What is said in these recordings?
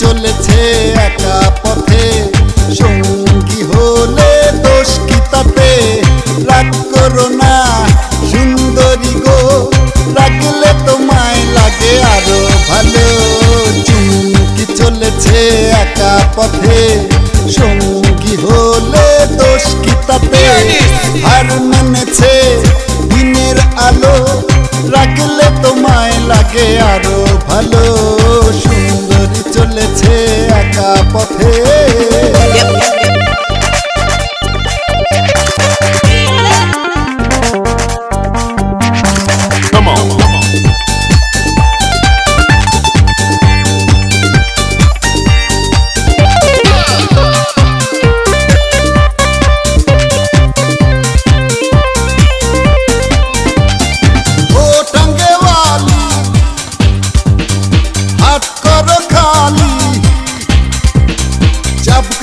চলেছে একা পথে, সঙ্গী হলে দোষ কি তাতে? রাগ করো না সুন্দরী গো, রাগলে তোমায় লাগে আরো ভালো। চুমকি চলেছে একা পথে, সঙ্গী হলে দোষ কি তাতে? হার মেনেছে দিনের আলো, রাগলে তোমায় লাগে আরো ভালো। সুন্দরী চলেছে একা পথে।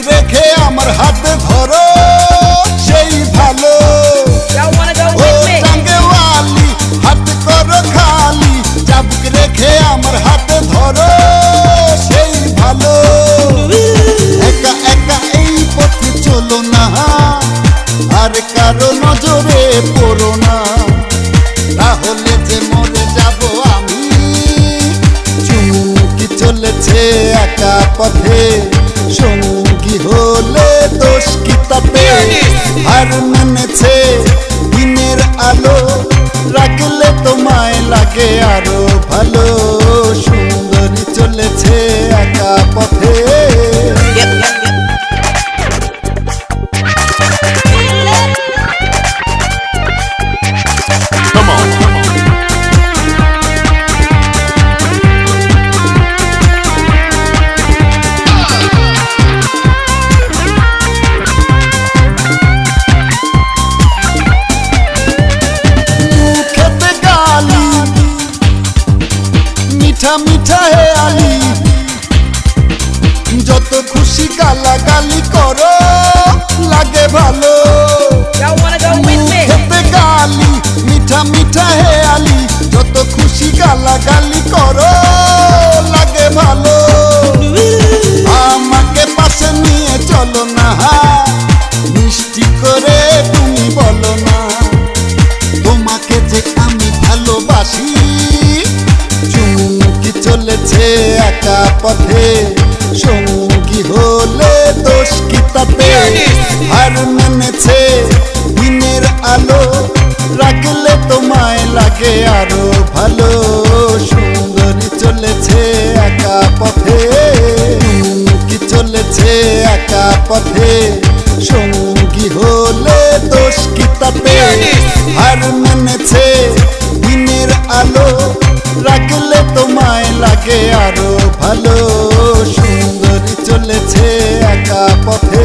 রেখে আমার হাতে ধরো সেই ভালো। ও টাঙ্গেওয়ালি হাত করো খালি, চাবুক রেখে আমার হাতে ধরো সেই ভালো। একা একা এই পথে চলো না, আর কারো নজরে পড়ো না, তাহলে যে মরে যাব আমি। চুমকি চলেছে একা পথে, সঙ্গী হলে দোষ কি তাতে? হার মেনেছে দিনের আলো, রাখলে তোমায় লাগে আরো ভালো। সুন্দরী চলেছে একা পথে। মিঠা মিঠা হে আলি, যত খুশি গালাগালি করো লাগে ভালো। খেতে গালি মিঠা মিঠা হে আলি, যত খুশি গালাগালি করো লাগে ভালো। আমাকে পাশে নিয়ে চলো না, মিষ্টি করে তুমি বলো না তোমাকে যে আমি ভালোবাসি। চুমকি চলেছে একা পথে, সঙ্গী হলে দোষ কি তাতে? হার মেনেছে দিনের আলো, রাখলে তোমায় লাগে আরো ভালো। সুন্দরী চলেছে একা পথে। চুমকি চলেছে একা পথে, সঙ্গী হলে দোষ কি তাতে? হার মেনেছে দিনের আলো, রাখলে তোমায় লাগে আরো ভালো। সুন্দরী চলেছে একা পথে।